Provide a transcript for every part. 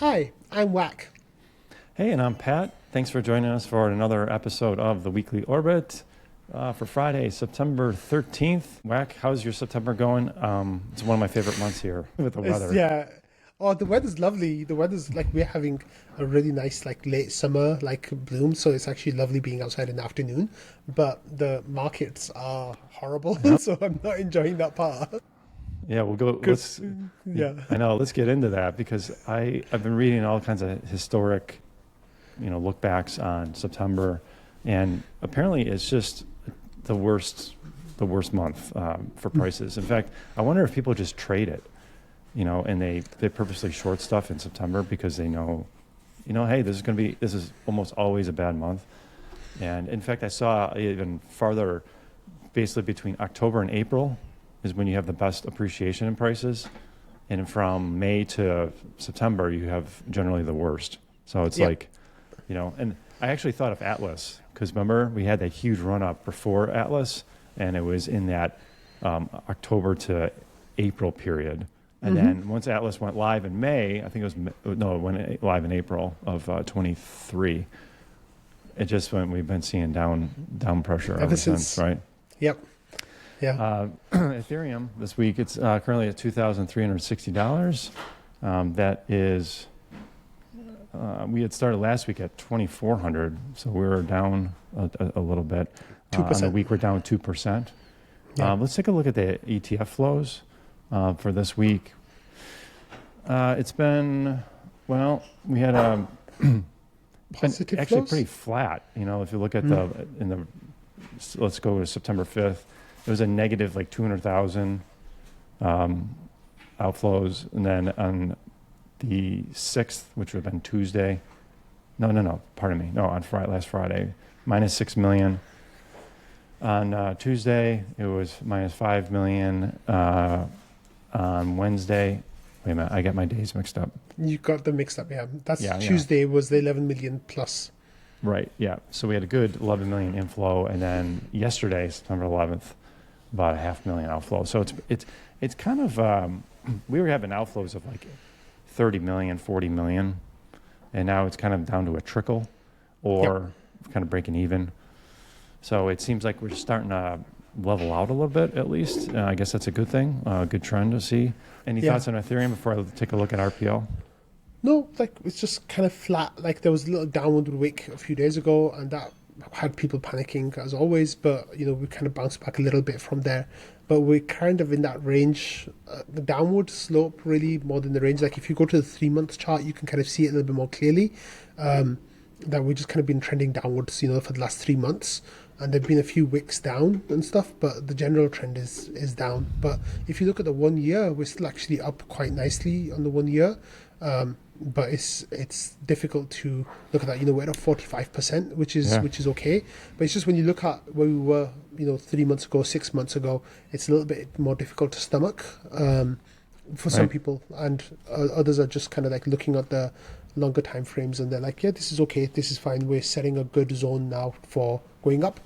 Hi, I'm Whack. Hey, and I'm Pat. Thanks for joining us for another episode of the Weekly Orbit for Friday, September 13th. Whack, how's your September going? It's one of my favorite months here with the It's, weather. yeah. Oh, the weather's lovely. The weather's like we're having a really nice like late summer like bloom, so it's actually lovely being outside in the afternoon. But the markets are horrible, Yeah, so I'm not enjoying that part. yeah, we'll go. Cause Yeah, yeah, I know. Let's get into that because I've been reading all kinds of historic, look backs on September, and apparently it's just the worst, the worst month for prices. In fact, I wonder if people just trade it. And they purposely short stuff in September because they know, hey, this is almost always a bad month. And in fact, I saw even farther, basically between October and April is when you have the best appreciation in prices. And from May to September, you have generally the worst. So it's yep. like, and I actually thought of Atlas because remember we had that huge run up before Atlas and it was in that October to April period. And Mm-hmm. then once Atlas went live in May, I think it went live in April of 23. It just went, we've been seeing down pressure Ever ever since, since, right? yep, yeah. Ethereum this week, it's currently at $2,360. That is, we had started last week at 2,400, so we were down a little bit. Two On the percent. week, we're down 2%. Yeah. Let's take a look at the ETF flows for this week. It's been, well, we had been Positive actually flows. pretty flat. If you look at Mm. let's go to September 5th, it was a negative like 200,000 outflows. And then on the 6th, which would have been Tuesday, pardon me. No, on last Friday, minus 6 million. On Tuesday, it was minus 5 million. On Wednesday, wait a minute, I get my days mixed up. You got them mixed up. Yeah, that's Yeah. Tuesday was the 11 million plus. Right, yeah. So we had a good 11 million inflow, and then yesterday, September 11th, about a 500,000 outflow. So it's kind of, we were having outflows of like 30 million, 40 million, and now it's kind of down to a trickle or kind of breaking even. So it seems like we're starting to level out a little bit, at least. I guess that's a good thing, a good trend to see. Any Yeah. thoughts on Ethereum before I take a look at RPO? No, like it's just kind of flat. Like there was a little downward wick a few days ago, and that had people panicking as always. But we kind of bounced back a little bit from there. But we're kind of in that range, the downward slope really more than the range. Like if you go to the 3 month chart, you can kind of see it a little bit more clearly. That we've just kind of been trending downwards, for the last 3 months. And there've been a few wicks down and stuff, but the general trend is down. But if you look at the 1 year, we're still actually up quite nicely on the 1 year. But it's difficult to look at that. We're at 45%, which is Yeah. okay. But it's just when you look at where we were, 3 months ago, 6 months ago, it's a little bit more difficult to stomach for some Right. people, and others are just kind of like looking at the longer time frames, and they're like, yeah, this is okay, this is fine. We're setting a good zone now for going up.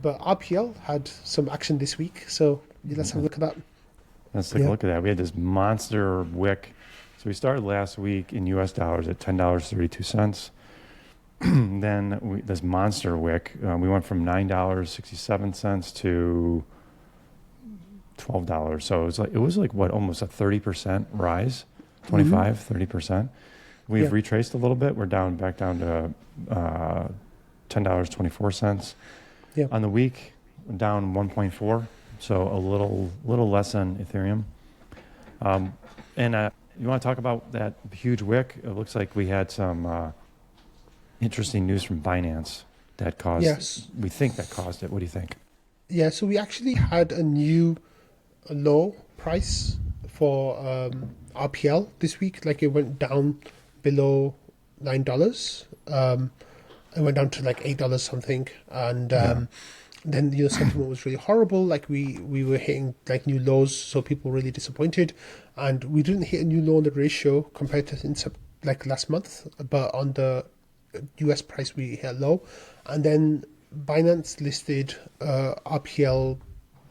But RPL had some action this week, so let's have a look at that. Let's take a look at that. We had this monster wick. So we started last week in US dollars at $10.32. Then this monster wick, we went from $9.67 to $12. So it was like what, almost a 30% rise, 25, 30%. We've Yeah. retraced a little bit. We're back down to $10.24. Yeah. On the week, down 1.4, so a little less than Ethereum. And you want to talk about that huge wick? It looks like we had some interesting news from Binance that caused. Yes. We think that caused it. What do you think? Yeah, so we actually had a new low price for RPL this week. Like it went down below $9. It went down to like $8 something, and then sentiment was really horrible. Like we were hitting like new lows, so people were really disappointed, and we didn't hit a new low on the ratio compared to like last month, but on the US price we hit a low, and then Binance listed RPL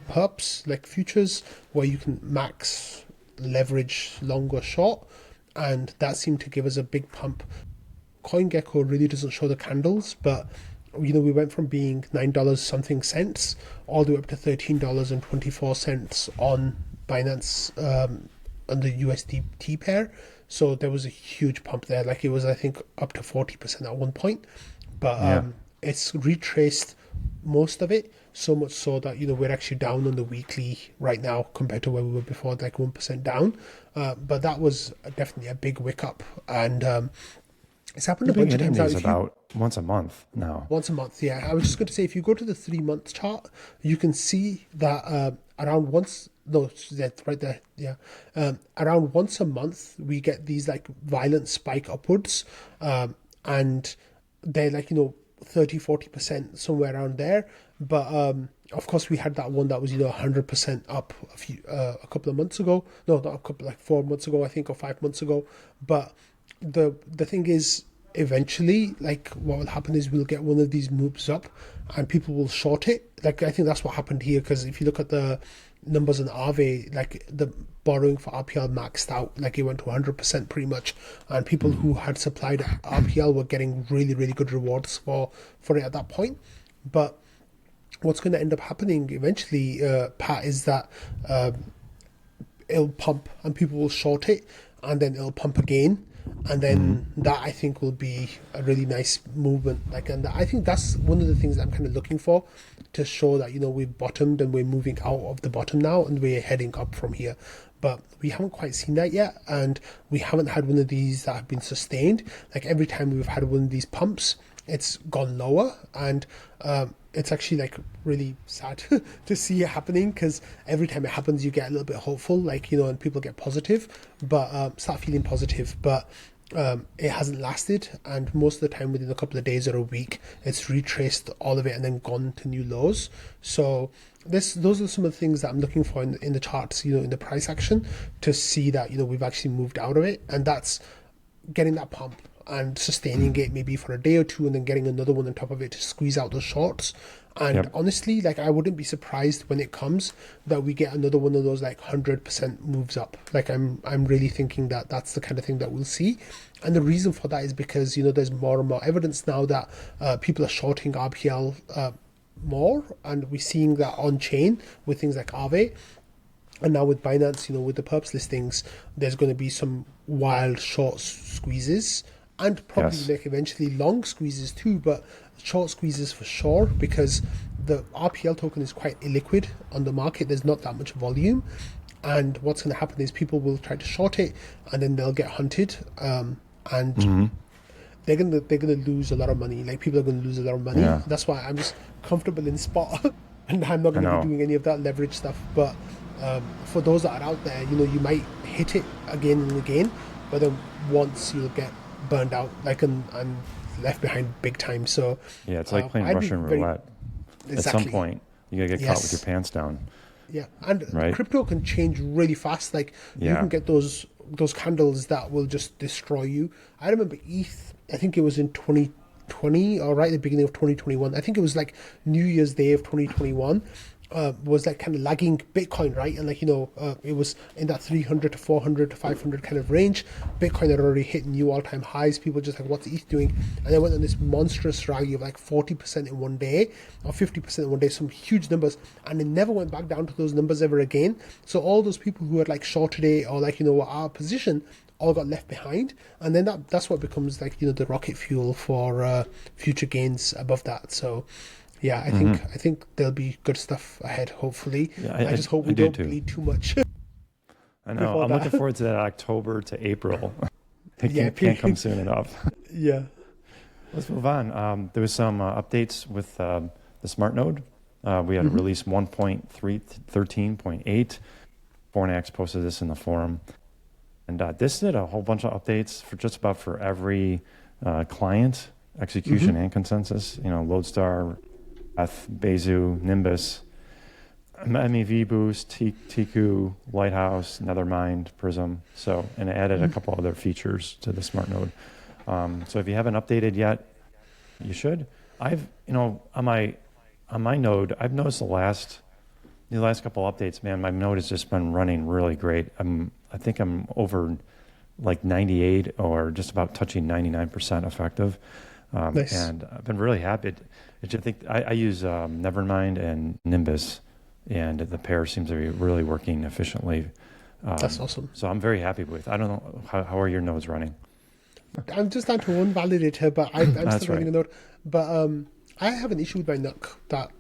perps like futures where you can max leverage long or short, and that seemed to give us a big pump. CoinGecko really doesn't show the candles, but we went from being $9 something cents all the way up to $13.24 on Binance, on the USDT pair. So there was a huge pump there. Like it was, I think, up to 40% at one point. But Yeah. it's retraced most of it, so much so that we're actually down on the weekly right now compared to where we were before, like 1% down. But that was definitely a big wick up, and it's happened a You've been bunch of getting times now. these If you about once a month now. Once a month, yeah. I was just going to say, if you go to the 3 month chart, you can see that around once, no, that's right there, yeah. Around once a month, we get these like violent spike upwards, and they're like 30-40% somewhere around there. But of course, we had that one that was 100% up a couple of months ago. No, not a couple, like 4 months ago, I think, or 5 months ago. But the thing is, eventually, like what will happen is we'll get one of these moves up and people will short it. Like I think that's what happened here, because if you look at the numbers in Aave, like the borrowing for RPL maxed out, like it went to 100% pretty much, and people who had supplied RPL were getting really, really good rewards for it at that point. But what's going to end up happening eventually, Pat, is that it'll pump and people will short it, and then it'll pump again, and then that I think will be a really nice movement. Like, and I think that's one of the things that I'm kind of looking for, to show that we've bottomed and we're moving out of the bottom now and we're heading up from here. But we haven't quite seen that yet, and we haven't had one of these that have been sustained. Like every time we've had one of these pumps, it's gone lower, and it's actually like really sad to see it happening, because every time it happens you get a little bit hopeful, like and people get positive, but start feeling positive, but it hasn't lasted, and most of the time within a couple of days or a week it's retraced all of it and then gone to new lows. So those are some of the things that I'm looking for in the charts, in the price action, to see that we've actually moved out of it, and that's getting that pump and sustaining it maybe for a day or two, and then getting another one on top of it to squeeze out those shorts. And Yep. honestly, like I wouldn't be surprised when it comes that we get another one of those like 100% moves up. Like I'm really thinking that that's the kind of thing that we'll see. And the reason for that is because there's more and more evidence now that people are shorting RPL more, and we're seeing that on chain with things like Aave. And now with Binance, with the perps listings, there's going to be some wild short squeezes, and probably Yes. like eventually long squeezes too, but short squeezes for sure, because the RPL token is quite illiquid on the market. There's not that much volume, and what's going to happen is people will try to short it, and then they'll get hunted, and they're gonna lose a lot of money. Like people are going to lose a lot of money. Yeah. That's why I'm just comfortable in spot, and I'm not I going to know. be doing any of that leverage stuff. But for those that are out there, you might hit it again and again, but then once you'll get burned out, like and left behind big time. So Yeah, it's like playing I'd be Russian very- roulette. At exactly. some point, you gotta get caught with Yes. your pants down. Yeah, and Right. crypto can change really fast. Like you Yeah. can get those candles that will just destroy you. I remember ETH. I think it was in 2020 or right at the beginning of 2021. I think it was like New Year's Day of 2021. Was like kind of lagging Bitcoin, right? And like it was in that 300 to 400 to 500 kind of range. Bitcoin had already hit new all-time highs. People just like, what's ETH doing? And they went on this monstrous rally of like 40% in one day or 50% in one day, some huge numbers, and it never went back down to those numbers ever again. So all those people who had like shorted it or like were out of position all got left behind, and then that's what becomes like the rocket fuel for future gains above that. So yeah, I think there'll be good stuff ahead, hopefully. Yeah, I just hope I we do don't too. bleed too much. I know. before I'm that. looking forward to that October to April. It Yeah, can't come soon enough. Yeah. Let's move on. There was some updates with the Smartnode. We had a release 1.13.8. Fornax posted this in the forum. And this did a whole bunch of updates for just about for every client, execution and consensus. Lodestar, Bezu, Nimbus, MEV Boost, Tiku, Lighthouse, Nethermind, Prism. So, and it added a couple other features to the Smartnode. So if you haven't updated yet, you should. I've, on my node, I've noticed the last couple updates, man, my node has just been running really great. I think I'm over like 98 or just about touching 99% effective. Nice. And I've been really happy. I think I use Nevermind and Nimbus, and the pair seems to be really working efficiently. That's awesome. So I'm very happy with. I don't know how are your nodes running. I'm just down to one validator, but I'm That's still running right. a node. But I have an issue with my NUC that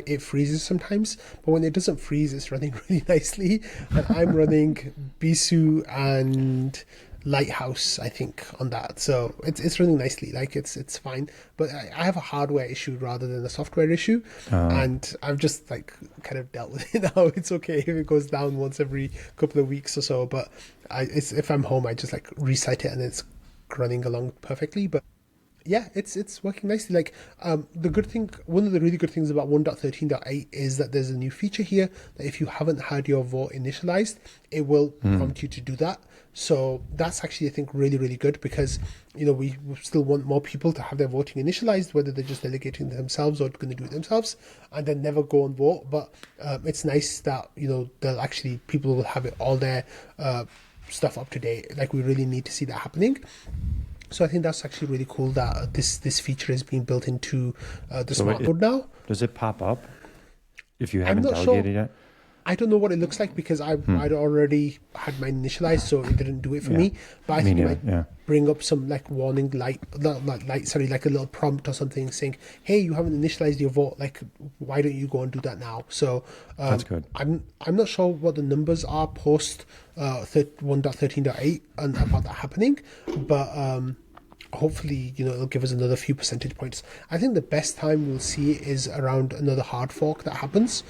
it freezes sometimes, but when it doesn't freeze, it's running really nicely. And I'm running Bisu and Lighthouse, I think, on that. So it's running nicely. Like it's fine. But I have a hardware issue rather than a software issue, Uh, and I've just like kind of dealt with it now. It's okay if it goes down once every couple of weeks or so. But if I'm home, I just like reset it and it's running along perfectly. But yeah, it's working nicely. Like the good thing, one of the really good things about 1.13.8 is that there's a new feature here that if you haven't had your vote initialized, it will prompt you to do that. So that's actually, I think, really, really good because, we still want more people to have their voting initialized, whether they're just delegating themselves or going to do it themselves and then never go and vote. But it's nice that, they'll actually, people will have it all their stuff up to date. Like we really need to see that happening. So I think that's actually really cool that this feature is being built into the so Smartnode now. does it pop up if you I'm haven't not sure. delegated yet? I don't know what it looks like because I'd already had mine initialized, so it didn't do it for Yeah. me. But I Me think it neither. might Yeah. bring up some like warning light, not light, sorry, like a little prompt or something saying, "Hey, you haven't initialized your vote. Like, why don't you go and do that now?" So That's good. I'm not sure what the numbers are post 1.13.8 and about that happening, but hopefully, it'll give us another few percentage points. I think the best time we'll see it is around another hard fork that happens,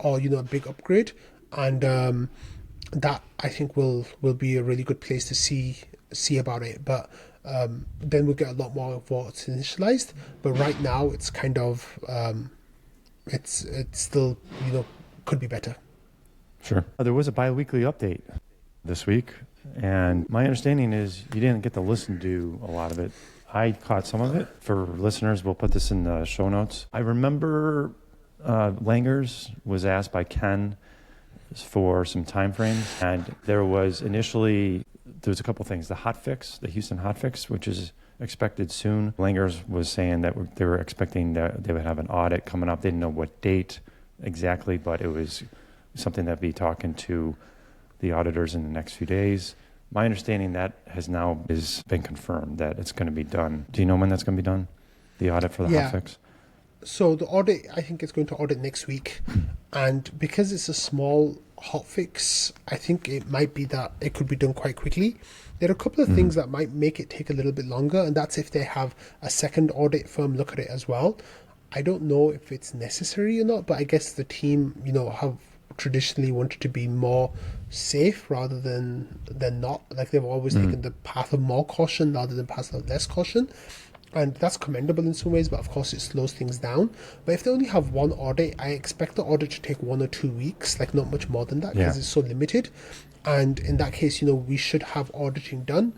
or a big upgrade, and that I think will be a really good place to see about it. But then we'll get a lot more votes initialized. But right now, it's kind of it's still could be better. Sure. There was a bi-weekly update this week, and my understanding is you didn't get to listen to a lot of it. I caught some of it. For listeners, we'll put this in the show notes. I remember Langers was asked by Ken for some time frames, and there was a couple things. The hotfix, the Houston hotfix, which is expected soon. Langers was saying that they were expecting that they would have an audit coming up. They didn't know what date exactly, but it was something that'd be talking to the auditors in the next few days. My understanding that has now been confirmed that it's going to be done. Do you know when that's going to be done? The audit for the Yeah. hotfix? So the audit, I think, is going to audit next week, and because it's a small hotfix, I think it might be that it could be done quite quickly. There are a couple of things that might make it take a little bit longer, and that's if they have a second audit firm look at it as well. I don't know if it's necessary or not, but I guess the team, have traditionally wanted to be more safe rather than not. Like they've always taken the path of more caution rather than path of less caution. And that's commendable in some ways, but of course it slows things down. But if they only have one audit, I expect the audit to take 1 or 2 weeks, like not much more than that, because Yeah. it's so limited. And in that case, we should have auditing done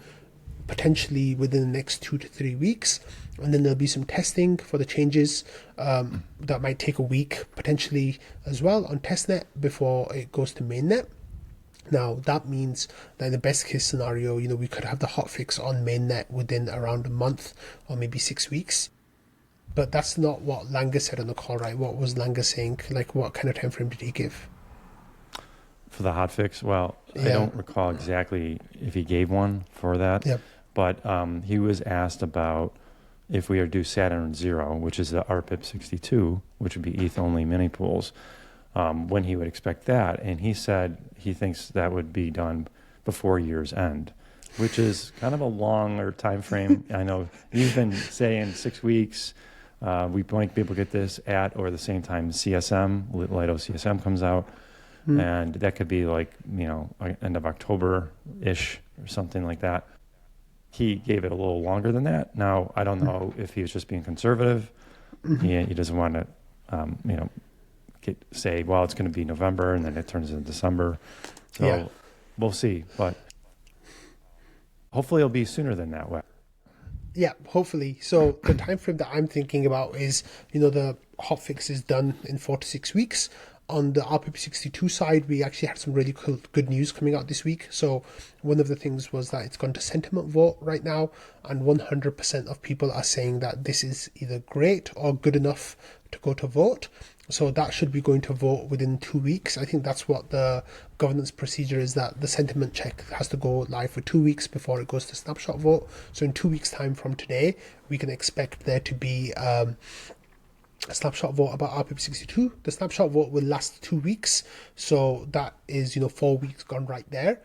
potentially within the next 2 to 3 weeks. And then there'll be some testing for the changes that might take a week potentially as well on testnet before it goes to mainnet. Now, that means that in the best case scenario, we could have the hotfix on mainnet within around a month or maybe 6 weeks. But that's not what Langer said on the call, right? What was Langer saying? Like, what kind of time frame did he give? For the hotfix? Well, I Yeah. don't recall exactly if he gave one for that, Yeah. but he was asked about if we are do Saturn Zero, which is the RPIP 62, which would be ETH-only mini pools, when he would expect that. And he said he thinks that would be done before year's end, which is kind of a longer time frame. I know you've been saying 6 weeks. We might be able to get this at or the same time CSM, Lido CSM comes out. And that could be like, end of October-ish or something like that. He gave it a little longer than that. Now, I don't know if he was just being conservative. He doesn't want to, say, well, it's going to be November and then it turns into December. So Yeah. we'll see. But hopefully it'll be sooner than that way. Yeah, hopefully. So the time frame that I'm thinking about is, the hotfix is done in 4 to 6 weeks. on the RPP62 side, we actually had some really good news coming out this week. So one of the things was that it's gone to sentiment vote right now, and 100% of people are saying that this is either great or good enough to go to vote. So that should be going to vote within 2 weeks. I think that's what the governance procedure is, that the sentiment check has to go live for 2 weeks before it goes to snapshot vote. So in 2 weeks' time from today, we can expect there to be a snapshot vote about RPP62. The snapshot vote will last 2 weeks. So that is, 4 weeks gone right there.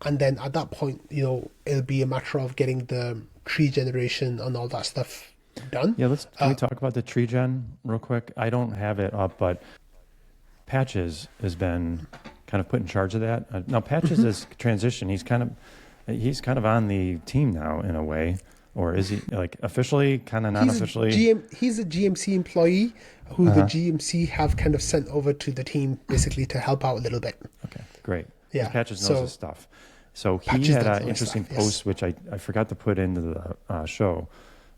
And then at that point, it'll be a matter of getting the tree generation and all that stuff done. Yeah, can we talk about the tree gen real quick? I don't have it up, but Patches has been kind of put in charge of that. Now Patches is transition. He's kind of on the team now in a way, or is he like officially, kind of non-officially? He's a GMC employee who the GMC have kind of sent over to the team basically to help out a little bit. Okay, great. Yeah, Patches knows his stuff. So he had an interesting post, which I forgot to put into the show,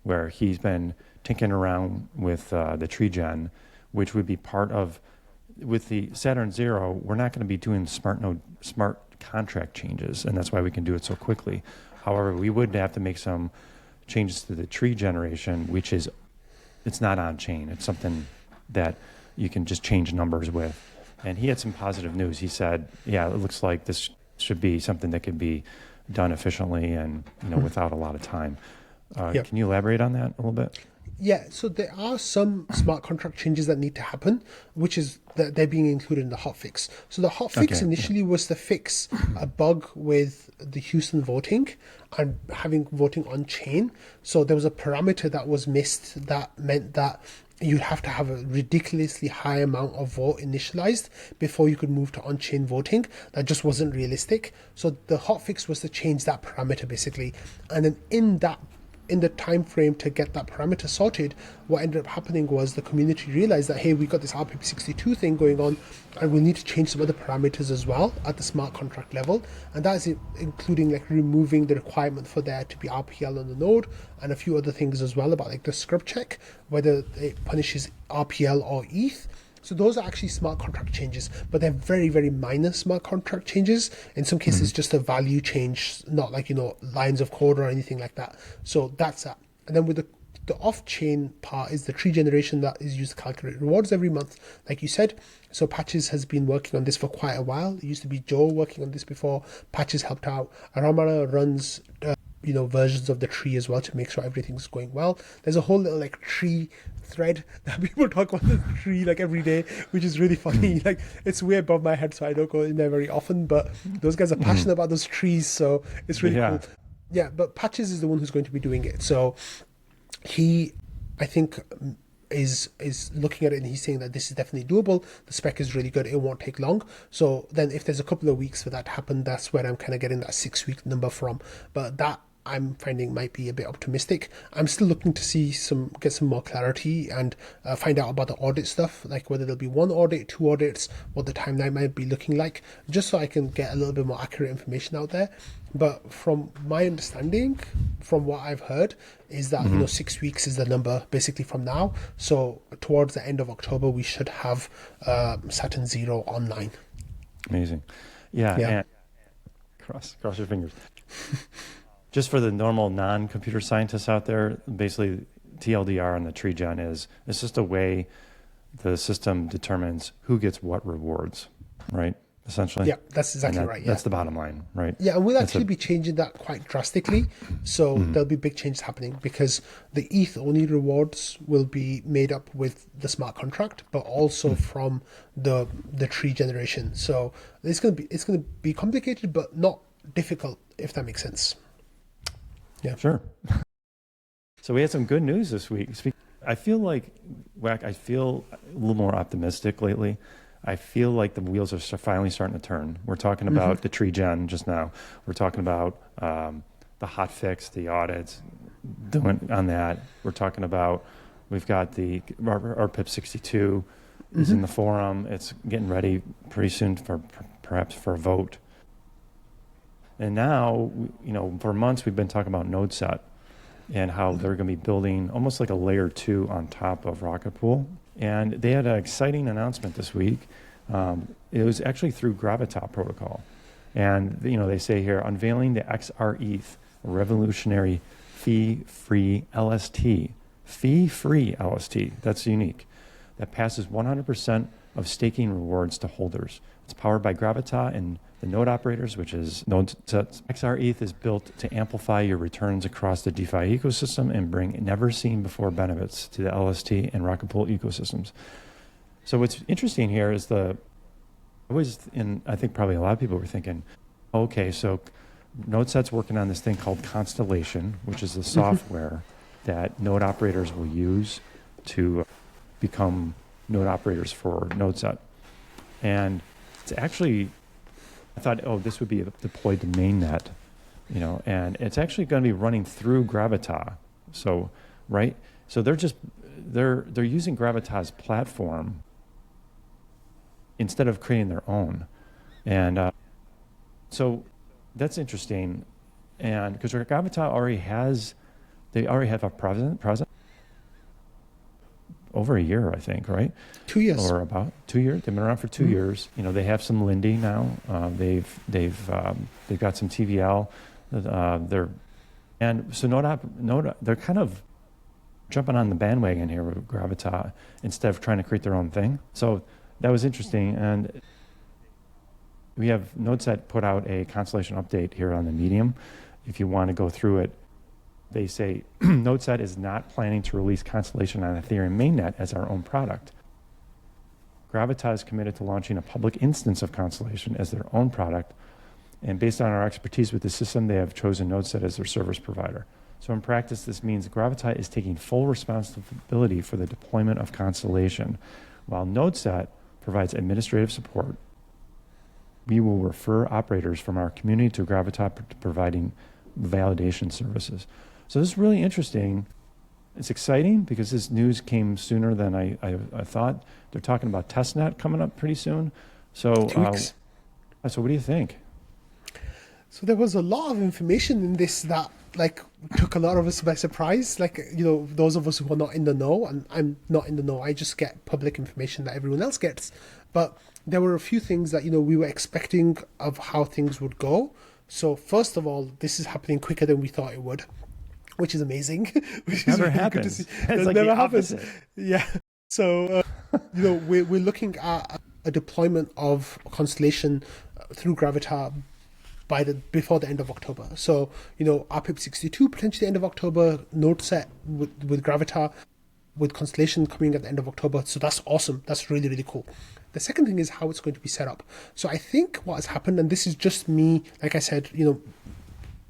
where he's been tinkering around with the tree gen, which would be part of, with the Saturn Zero, we're not going to be doing Smartnode smart contract changes, and that's why we can do it so quickly. However, we would have to make some changes to the tree generation, which is, it's not on chain. It's something that you can just change numbers with. And he had some positive news. He said, yeah, it looks like this should be something that could be done efficiently and without a lot of time. Yep. Can you elaborate on that a little bit? Yeah, so there are some smart contract changes that need to happen, which is that they're being included in the hotfix. So the hotfix initially was to fix a bug with the Houston voting and having voting on chain. So there was a parameter that was missed that meant that you'd have to have a ridiculously high amount of vote initialized before you could move to on-chain voting. That just wasn't realistic. So the hotfix was to change that parameter basically. And then in the time frame to get that parameter sorted, what ended up happening was the community realized that, hey, we got this RPP62 thing going on, and we need to change some other parameters as well at the smart contract level. And that is including like removing the requirement for there to be RPL on the node, and a few other things as well about like the scrub check, whether it punishes RPL or ETH. So those are actually smart contract changes, but they're very, very minor smart contract changes. In some cases, just a value change, not like, lines of code or anything like that. So that's that. And then with the off-chain part is the tree generation that is used to calculate rewards every month, like you said. So Patches has been working on this for quite a while. It used to be Joe working on this before. Patches helped out. Aramara runs versions of the tree as well to make sure everything's going well. There's a whole little like tree thread that people talk about the tree like every day, which is really funny. Like it's way above my head, so I don't go in there very often, but those guys are passionate about those trees, so it's really cool. Yeah, but Patches is the one who's going to be doing it. So he, I think, is looking at it and he's saying that this is definitely doable. The spec is really good. It won't take long. So then if there's a couple of weeks for that to happen, that's where I'm kind of getting that 6-week number from. But that I'm finding might be a bit optimistic. I'm still looking to get some more clarity and find out about the audit stuff, like whether there'll be 1 audit, 2 audits, what the timeline might be looking like, just so I can get a little bit more accurate information out there. But from my understanding, from what I've heard, is that 6 weeks is the number basically from now. So towards the end of October, we should have Saturn Zero online. Amazing. Yeah. And cross your fingers. Just for the normal non-computer scientists out there, basically TLDR on the tree gen it's just a way the system determines who gets what rewards, right? Essentially. Yeah, that's exactly right. Yeah. That's the bottom line, right? Yeah, and we'll actually be changing that quite drastically. So there'll be big changes happening because the ETH only rewards will be made up with the smart contract, but also from the tree generation. So it's gonna be complicated, but not difficult, if that makes sense. Yeah, sure. So we had some good news this week. I feel like, Wack, I feel a little more optimistic lately. I feel like the wheels are finally starting to turn. We're talking about the tree gen just now. We're talking about the hot fix, the audits, doing on that. We're talking about, we've got our PIP62 is in the forum. It's getting ready pretty soon perhaps for a vote. And now, for months we've been talking about NodeSet and how they're going to be building almost like a layer 2 on top of Rocket Pool. And they had an exciting announcement this week It was actually through Gravita protocol. And, they say here, unveiling the XRETH, a revolutionary fee-free LST. Fee-free LST, that's unique. That passes 100% of staking rewards to holders. It's powered by Gravita and the node operators, which is NodeSet. XRETH is built to amplify your returns across the DeFi ecosystem and bring never-seen-before benefits to the LST and Rocket Pool ecosystems. So what's interesting here is I think probably a lot of people were thinking, okay, so NodeSet's working on this thing called Constellation, which is the software that node operators will use to become node operators for NodeSet. And it's actually, I thought, this would be deployed to mainnet, and it's actually going to be running through Gravita. So, right? So they're using Gravita's platform instead of creating their own. And so that's interesting. And because Gravita already have a present over a year, I think, right? 2 years. Or about 2 years. They've been around for 2 years. They have some Lindy now. They've got some TVL. Node they're kind of jumping on the bandwagon here with Gravita instead of trying to create their own thing. So that was interesting. And we have NodeSet put out a Constellation update here on the Medium. If you want to go through it, they say NodeSet is not planning to release Constellation on Ethereum mainnet as our own product. Gravita is committed to launching a public instance of Constellation as their own product. And based on our expertise with the system, they have chosen NodeSet as their service provider. So in practice, this means Gravita is taking full responsibility for the deployment of Constellation. While NodeSet provides administrative support, we will refer operators from our community to Gravita providing validation services. So this is really interesting. It's exciting because this news came sooner than I thought. They're talking about testnet coming up pretty soon. So, 2 weeks. So what do you think? So there was a lot of information in this that took a lot of us by surprise. Those of us who are not in the know, and I'm not in the know, I just get public information that everyone else gets. But there were a few things that, we were expecting of how things would go. So first of all, this is happening quicker than we thought it would, which is amazing. Which never is really happens. Good to see. It's That like never the happens. opposite. Yeah. So, we're looking at a deployment of Constellation through Gravita before the end of October. So, RPIP 62 potentially end of October, NodeSet with Gravita, with Constellation coming at the end of October. So that's awesome. That's really, really cool. The second thing is how it's going to be set up. So I think what has happened, and this is just me, like I said,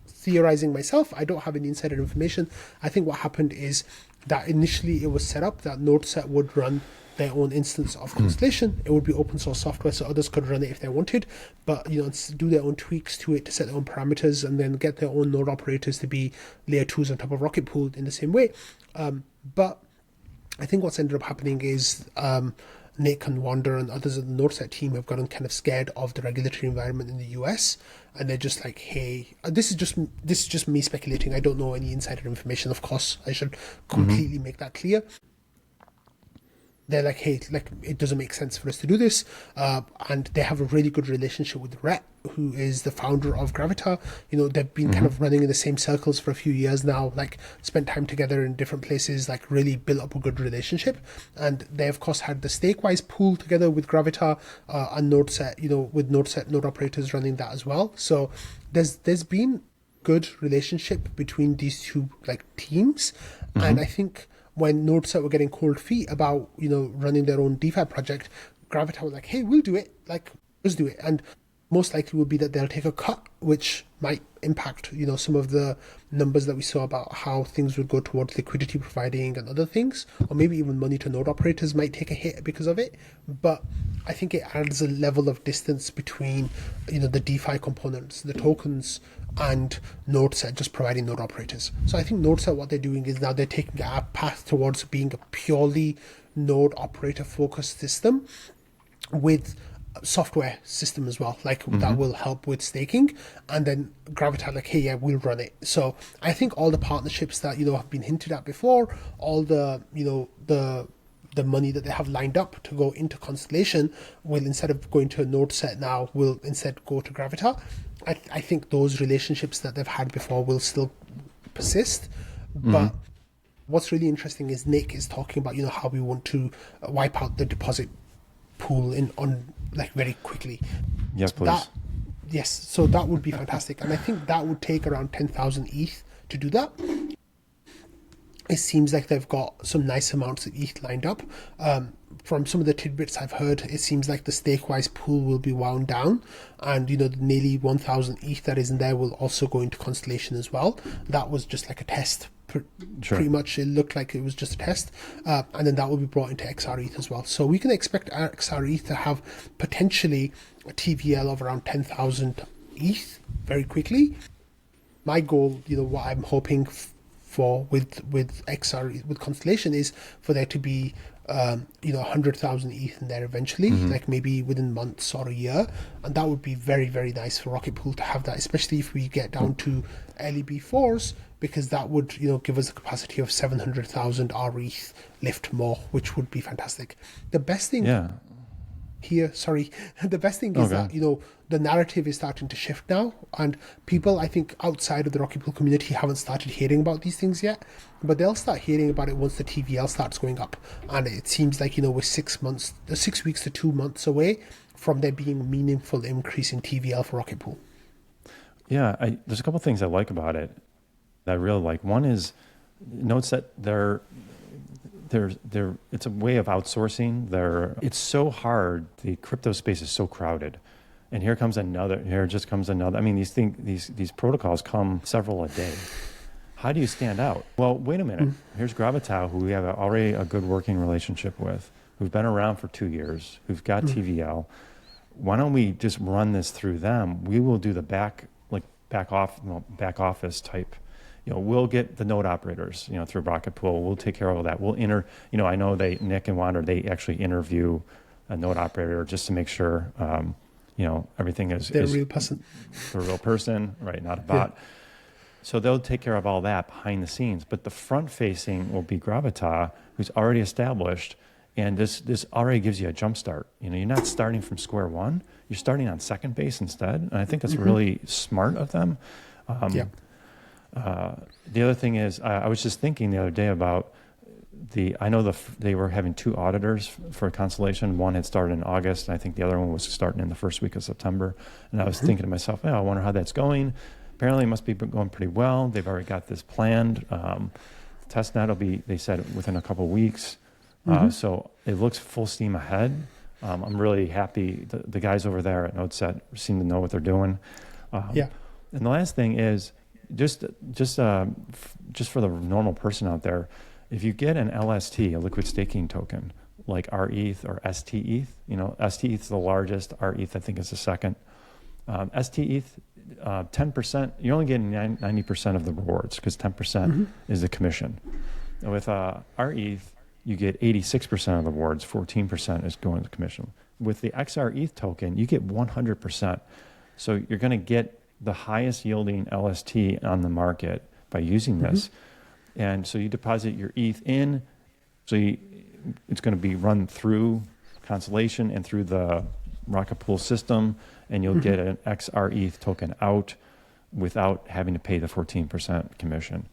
theorizing myself, I don't have any insider information. I think what happened is that initially it was set up that NodeSet would run their own instance of Constellation. It would be open source software, so others could run it if they wanted, but do their own tweaks to it to set their own parameters, and then get their own node operators to be layer 2s on top of Rocket Pool in the same way. But I think what's ended up happening is Nick and Wander and others in the NodeSet team have gotten kind of scared of the regulatory environment in the US, and they're just like, hey, this is just me speculating. I don't know any insider information. Of course, I should completely make that clear. They're like, hey, it doesn't make sense for us to do this, and they have a really good relationship with Rhett, who is the founder of Gravita. They've been kind of running in the same circles for a few years now, spent time together in different places, really built up a good relationship. And they, of course, had the Stakewise pool together with Gravita and NodeSet, with NodeSet node operators running that as well. So there's been good relationship between these two teams, and I think when NodeSet were getting cold feet about running their own DeFi project, Gravita was like, hey, we'll do it, let's do it. And most likely will be that they'll take a cut, which might impact some of the numbers that we saw about how things would go towards liquidity providing and other things, or maybe even money to node operators might take a hit because of it. But I think it adds a level of distance between the DeFi components, the tokens, and NodeSet just providing node operators. So I think NodeSet, what they're doing is now they're taking a path towards being a purely node operator focused system with software system as well, that will help with staking. And then Gravita hey, yeah, we'll run it. So I think all the partnerships that have been hinted at before, all the the the money that they have lined up to go into Constellation will, instead of going to a NodeSet now, will instead go to Gravita. I think those relationships that they've had before will still persist. But what's really interesting is Nick is talking about, how we want to wipe out the deposit pool very quickly. Yes, please. Yes, so that would be fantastic. And I think that would take around 10,000 ETH to do that. It seems like they've got some nice amounts of ETH lined up. From some of the tidbits I've heard, it seems like the Stakewise pool will be wound down, and the nearly 1,000 ETH that is in there will also go into Constellation as well. That was just like a test. Pretty much, it looked like it was just a test, and then that will be brought into XRETH as well. So we can expect XRETH to have potentially a TVL of around 10,000 ETH very quickly. My goal, what I'm hoping for with XR with Constellation is for there to be 100,000 ETH in there eventually, like maybe within months or a year, and that would be very, very nice for Rocket Pool to have that, especially if we get down to LEB4s, because that would give us a capacity of 700,000 RETH lift more, which would be fantastic. The best thing here, the best thing is that the narrative is starting to shift now, and people, I think, outside of the Rocket Pool community haven't started hearing about these things yet, but they'll start hearing about it once the TVL starts going up. And it seems like we're 6 weeks to 2 months away from there being a meaningful increase in TVL for Rocket Pool. Yeah, there's a couple things I like about it that I really like. One is NodeSet, it's a way of outsourcing. It's so hard. The crypto space is so crowded, and here comes another. I mean, these protocols come several a day. How do you stand out? Well, wait a minute. Here's Gravita, who we have already a good working relationship with, who've been around for 2 years, who've got TVL. Why don't we just run this through them? We will do the back office type. We'll get the node operators, through Rocket Pool. We'll take care of all that. We'll I know Nick and Wander, they actually interview a node operator just to make sure, everything is a real person. The real person, right? Not a bot. Yeah. So they'll take care of all that behind the scenes. But the front facing will be Gravita, who's already established. And this already gives you a jump start. You're not starting from square one. You're starting on second base instead. And I think that's really smart of them. The other thing is, I was just thinking the other day about they were having 2 auditors for Constellation. One had started in August, and I think the other one was starting in the first week of September. And I was thinking to myself, I wonder how that's going. Apparently it must be going pretty well. They've already got this planned. Testnet will be, they said, within a couple of weeks. So it looks full steam ahead. I'm really happy. The guys over there at NodeSet seem to know what they're doing. And the last thing is, just for the normal person out there, if you get an LST, a liquid staking token, like RETH or STETH, STETH is the largest, RETH I think is the second. STETH, 10%, you're only getting 90% of the rewards because 10% is the commission. And with RETH, you get 86% of the rewards, 14% is going to commission. With the XRETH token, you get 100%. So you're going to get the highest yielding LST on the market by using this. And so you deposit your ETH in, so it's going to be run through Constellation and through the Rocket Pool system, and you'll get an XRETH token out without having to pay the 14% commission.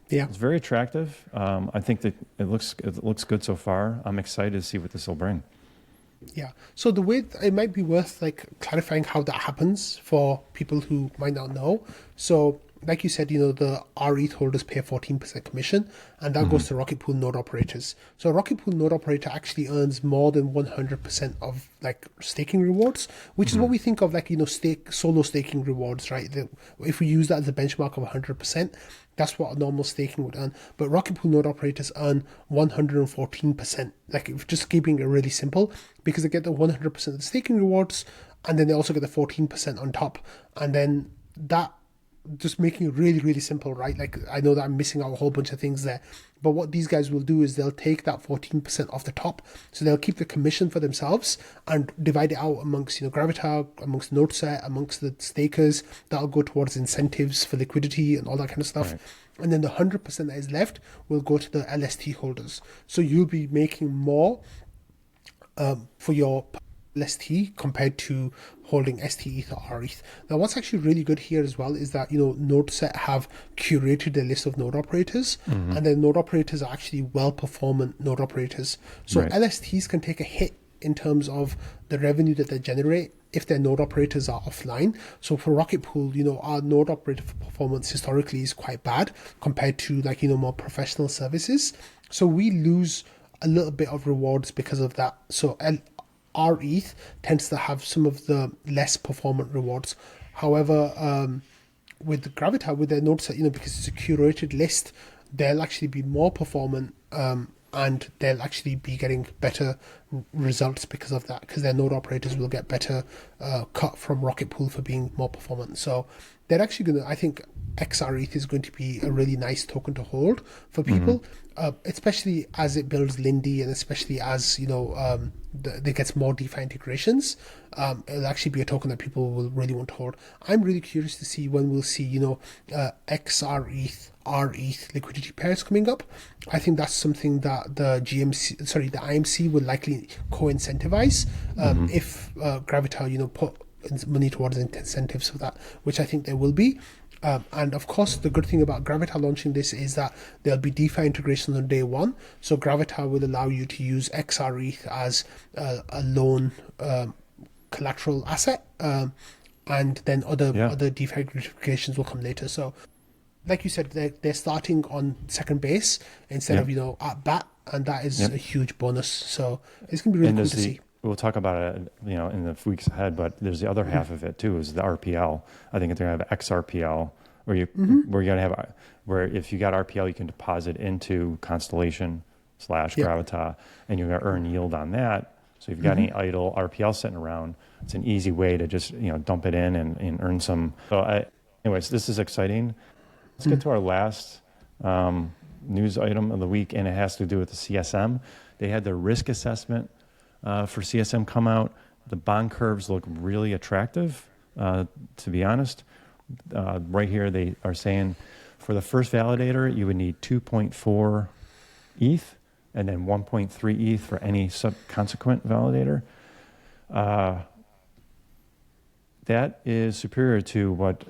Yeah, it's very attractive. I think that it looks good so far. I'm excited to see what this will bring. Yeah. So the way it might be worth clarifying how that happens for people who might not know. So like you said, the RETH holders pay a 14% commission, and that goes to Rocket Pool node operators. So a Rocket Pool node operator actually earns more than 100% of staking rewards, which is what we think of solo staking rewards, right? If we use that as a benchmark of 100%, that's what a normal staking would earn. But Rocket Pool node operators earn 114%. Just keeping it really simple, because they get the 100% of the staking rewards, and then they also get the 14% on top. And then that, just making it really, really simple, right? I know that I'm missing out a whole bunch of things there, but what these guys will do is they'll take that 14% off the top. So they'll keep the commission for themselves and divide it out amongst, Gravita, amongst NodeSet, amongst the stakers. That'll go towards incentives for liquidity and all that kind of stuff. Right. and then the 100% that is left will go to the LST holders. So you'll be making more for your LST compared to holding STETH or RETH. Now, what's actually really good here as well is that, NodeSet have curated a list of node operators, and the node operators are actually well-performant node operators. So Right. LSTs can take a hit in terms of the revenue that they generate if their node operators are offline. So for Rocket Pool, our node operator performance historically is quite bad compared to more professional services. So we lose a little bit of rewards because of that. So our ETH tends to have some of the less performant rewards. However, with Gravita, with their node set, because it's a curated list, they'll actually be more performant, and they'll actually be getting better results because of that, because their node operators will get better cut from Rocket Pool for being more performant. So they're actually going to, I think XRETH is going to be a really nice token to hold for people, especially as it builds Lindy, and especially as there gets more DeFi integrations. It'll actually be a token that people will really want to hold. I'm really curious to see when we'll see XRETH, RETH liquidity pairs coming up. I think that's something that the IMC will likely co-incentivize if Gravita put money towards incentives for that, which I think there will be. And of course, the good thing about Gravita launching this is that there'll be DeFi integrations on day one. So Gravita will allow you to use XRETH as a loan collateral asset, and then other DeFi integrations will come later. So, like you said, they're starting on second base instead of at bat, and that is a huge bonus. So it's going to be really cool to see. We'll talk about it, in the weeks ahead. But there's the other half of it too, is the RPL. I think they're gonna have XRPL, where you're gonna have where if you got RPL, you can deposit into Constellation / Gravita, and you're gonna earn yield on that. So if you've got any idle RPL sitting around, it's an easy way to just dump it in and earn some. So anyways, this is exciting. Let's get to our last news item of the week, and it has to do with the CSM. They had their risk assessment for CSM come out. The bond curves look really attractive, to be honest. Right here, they are saying for the first validator, you would need 2.4 ETH and then 1.3 ETH for any subsequent validator. That is superior to what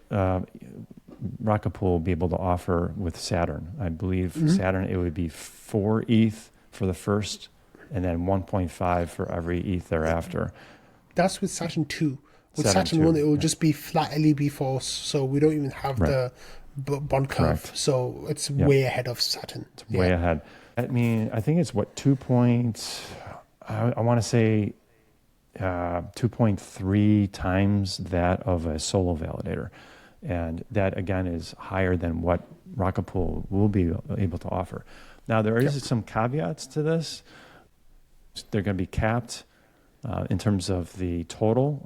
Rocket Pool will be able to offer with Saturn. I believe Saturn, it would be 4 ETH for the first, and then 1.5 for every ETH thereafter. That's with Saturn 2. With Saturn 1, it will just be flat LEB force, so we don't even have the bond curve. Correct. So it's way ahead of Saturn. It's way ahead. I mean, I think it's what, I want to say 2.3 times that of a solo validator. And that, again, is higher than what Rocket Pool will be able to offer. Now, there is some caveats to this. They're going to be capped in terms of the total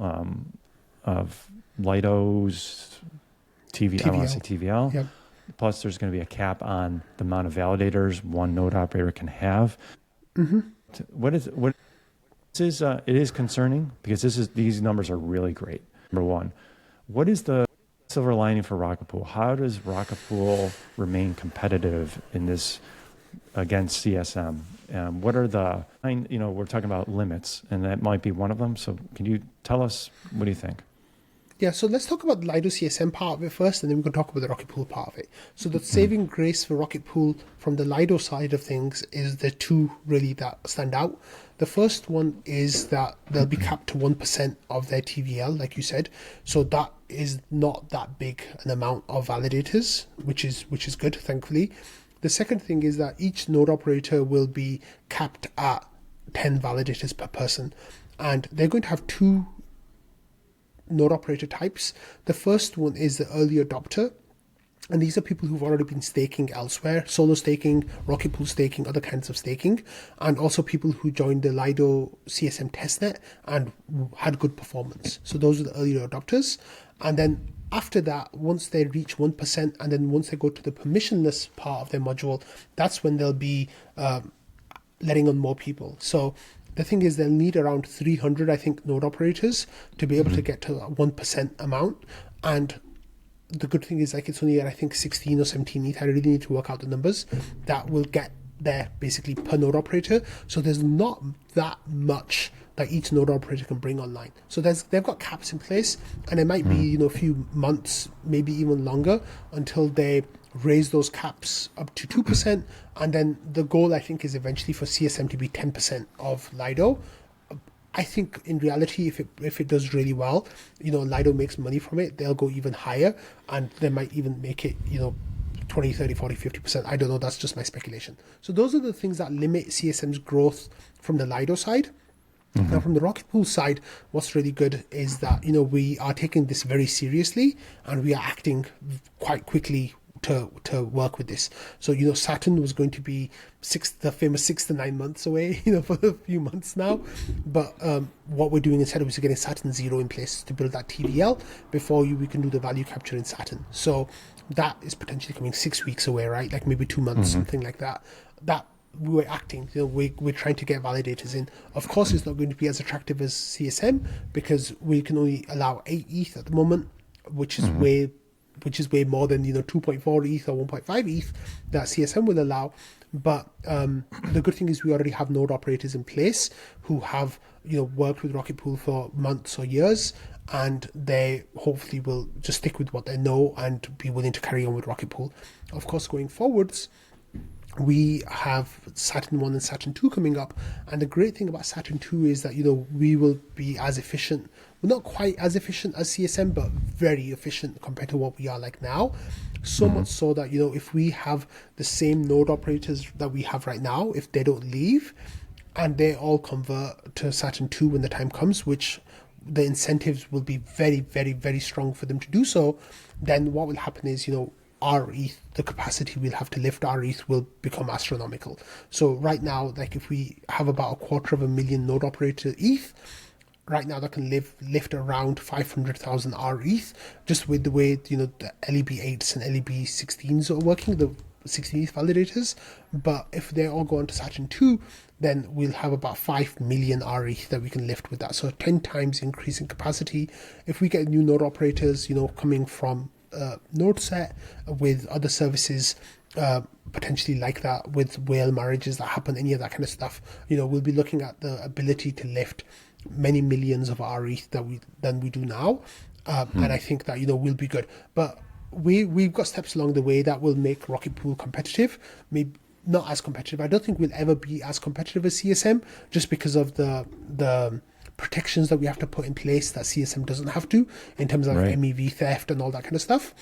of Lido's TVL. I want to say TVL. Yep. Plus, there's going to be a cap on the amount of validators one node operator can have. It is concerning because these numbers are really great. Number one, what is the silver lining for Rocket Pool? How does Rocket Pool remain competitive in this against CSM? What are we're talking about limits, and that might be one of them. So can you tell us, what do you think? Yeah, so let's talk about the Lido CSM part of it first, and then we can talk about the Rocket Pool part of it. So the saving grace for Rocket Pool from the Lido side of things is the two really that stand out. The first one is that they'll be capped to 1% of their TVL, like you said. So that is not that big an amount of validators, which is good, thankfully. The second thing is that each node operator will be capped at 10 validators per person. And they're going to have two node operator types. The first one is the early adopter. And these are people who've already been staking elsewhere, solo staking, Rocket Pool staking, other kinds of staking, and also people who joined the Lido CSM testnet and had good performance. So those are the early adopters. And then after that, once they reach 1%, and then once they go to the permissionless part of their module, that's when they'll be letting on more people. So the thing is, they'll need around 300, I think, node operators to be able to get to a 1% amount. And the good thing is like it's only at I think 16 or 17 ETH. I really need to work out the numbers that will get there basically per node operator. So there's not that much that each node operator can bring online. So they've got caps in place, and it might be a few months, maybe even longer, until they raise those caps up to 2%. And then the goal I think is eventually for CSM to be 10% of Lido. I think in reality, if it does really well, Lido makes money from it, they'll go even higher, and they might even make it, 20, 30, 40, 50%. I don't know. That's just my speculation. So those are the things that limit CSM's growth from the Lido side. Now, from the Rocket Pool side, what's really good is that, we are taking this very seriously, and we are acting quite quickly to work with this. So, Saturn was going to be the famous 6 to 9 months away, for a few months now. But what we're doing instead is getting Saturn 0 in place to build that TVL before we can do the value capture in Saturn. So that is potentially coming 6 weeks away, right? Like maybe 2 months, something like that. That we're acting, we're trying to get validators in. Of course, it's not going to be as attractive as CSM because we can only allow 8 ETH at the moment, which is way more than 2.4 ETH or 1.5 ETH that CSM will allow. But the good thing is we already have node operators in place who have worked with Rocket Pool for months or years, and they hopefully will just stick with what they know and be willing to carry on with Rocket Pool. Of course, going forwards, we have Saturn 1 and Saturn 2 coming up, and the great thing about Saturn 2 is that we will be as efficient, well, not quite as efficient as CSM, but very efficient compared to what we are like now. So much so that if we have the same node operators that we have right now, if they don't leave and they all convert to Saturn 2 when the time comes, which the incentives will be very, very, very strong for them to do so, then what will happen is our ETH, the capacity we'll have to lift our ETH will become astronomical. So right now, like if we have about 250,000 node operator ETH, right now that can lift around 500,000 R ETH, just with the way the LEB8s and LEB16s are working, the 16 ETH validators. But if they all go on to Saturn 2, then we'll have about 5 million R ETH that we can lift with that. So 10 times increase in capacity. If we get new node operators, coming from NodeSet with other services, potentially like that, with whale marriages that happen, any of that kind of stuff, we'll be looking at the ability to lift many millions of our ETH than we do now, and I think that we'll be good. But we've got steps along the way that will make Rocket Pool competitive. Maybe not as competitive. I don't think we'll ever be as competitive as CSM, just because of the protections that we have to put in place that CSM doesn't have to, in terms of MEV theft and all that kind of stuff.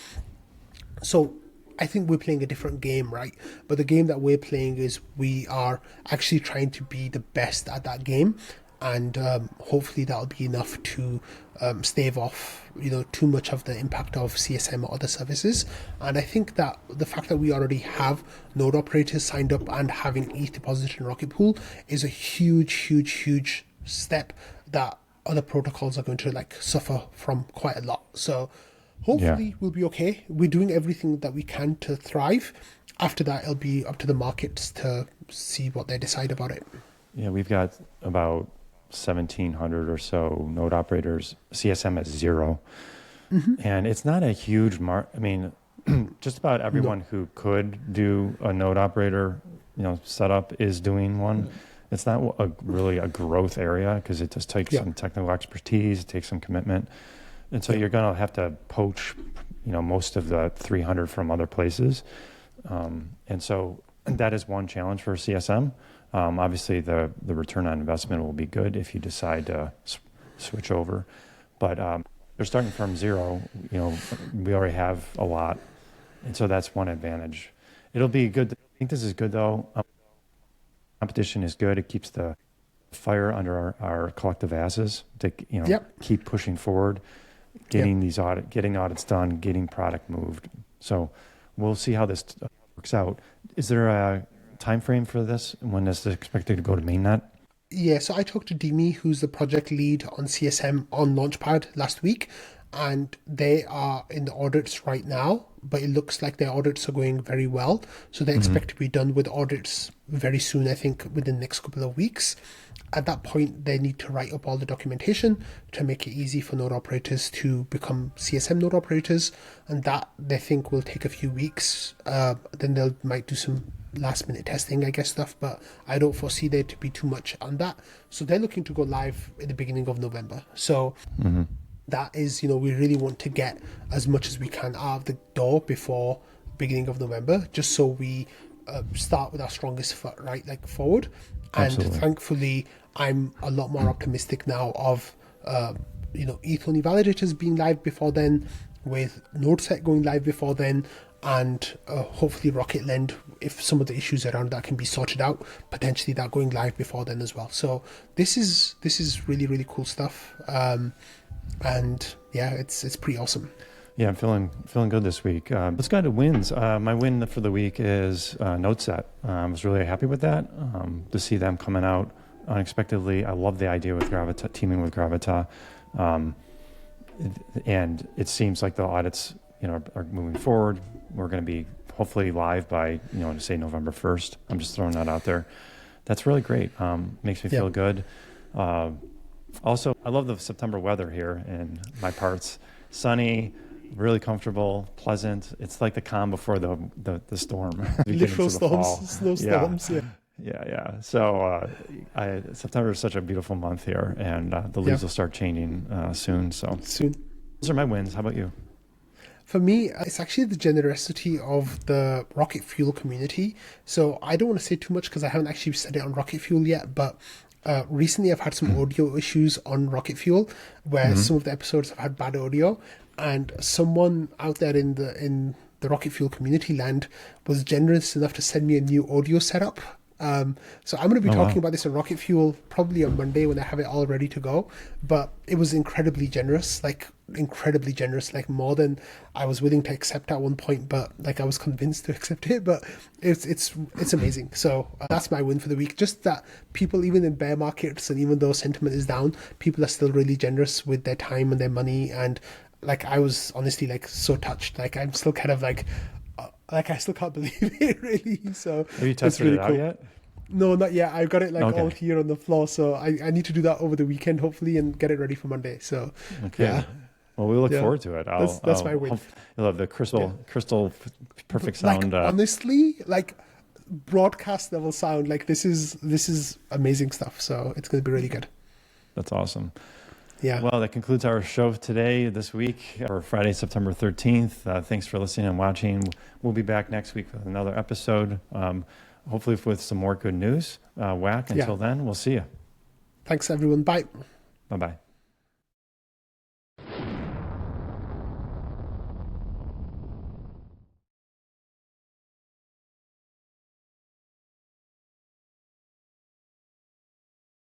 So I think we're playing a different game, right? But the game that we're playing is we are actually trying to be the best at that game, and hopefully that'll be enough to stave off too much of the impact of CSM or other services. And I think that the fact that we already have node operators signed up and having ETH deposited in Rocket Pool is a huge step that other protocols are going to suffer from quite a lot. So hopefully we'll be okay. We're doing everything that we can to thrive. After that, it'll be up to the markets to see what they decide about it. Yeah, we've got about 1,700 or so node operators. CSM is 0. And it's not a huge I mean, just about everyone who could do a node operator, setup is doing one. It's not really a growth area because it just takes some technical expertise, it takes some commitment. And so you're going to have to poach, most of the 300 from other places. And so that is one challenge for CSM. Obviously, the return on investment will be good if you decide to switch over. But they're starting from 0. We already have a lot. And so that's one advantage. It'll be good. I think this is good, though. Competition is good. It keeps the fire under our collective asses to keep pushing forward, getting audits done, getting product moved. So we'll see how this works out. Is there a time frame for this? When is this expected to go to mainnet? Yeah, so I talked to Dimi, who's the project lead on CSM on Launchpad last week, and they are in the audits right now, but it looks like their audits are going very well. So they expect to be done with audits very soon, I think within the next couple of weeks. At that point, they need to write up all the documentation to make it easy for node operators to become CSM node operators, and that they think will take a few weeks. Then they might do some last minute testing, I guess, stuff, but I don't foresee there to be too much on that. So they're looking to go live in the beginning of November. So that is, we really want to get as much as we can out of the door before beginning of November, just so we start with our strongest foot, right, like forward. Absolutely. And thankfully, I'm a lot more optimistic now of, ETH-only validators being live before then, with NodeSet going live before then, and hopefully Rocket Lend, if some of the issues around that can be sorted out, potentially that going live before then as well. So this is really, really cool stuff. And yeah, it's pretty awesome. Yeah, I'm feeling good this week. Let's go to wins. My win for the week is NodeSet. I was really happy with that, to see them coming out unexpectedly. I love the idea with Gravita, teaming with Gravita. And it seems like the audits, are moving forward. We're going to be hopefully live by, say November 1st. I'm just throwing that out there. That's really great. Makes me feel good. Also, I love the September weather here in my parts. Sunny, really comfortable, pleasant. It's like the calm before the storm. Literal storms, snowstorms. Yeah. So September is such a beautiful month here, and the leaves will start changing soon. So those are my wins. How about you? For me, it's actually the generosity of the Rocket Fuel community. So I don't want to say too much because I haven't actually said it on Rocket Fuel yet, but recently I've had some audio issues on Rocket Fuel where some of the episodes have had bad audio, and someone out there in the Rocket Fuel community land was generous enough to send me a new audio setup. So I'm going to be talking about this on Rocket Fuel probably on Monday when I have it all ready to go. But it was incredibly generous, like more than I was willing to accept at one point. But like I was convinced to accept it. But it's amazing. So that's my win for the week. Just that people, even in bear markets and even though sentiment is down, people are still really generous with their time and their money. And like I was honestly like so touched. Like I'm still kind of like I still can't believe it really. So have you tested it out yet? No, not yet. I've got it all here on the floor, so I need to do that over the weekend hopefully and get it ready for Monday. So yeah. Well, we look forward to it. That's my win. You'll have the crystal perfect sound. Like, honestly, like broadcast level sound. Like this is amazing stuff. So it's going to be really good. That's awesome. Yeah. Well, that concludes our show today, this week, for Friday, September 13th. Thanks for listening and watching. We'll be back next week with another episode, hopefully with some more good news. Until then, we'll see you. Thanks, everyone. Bye. Bye-bye.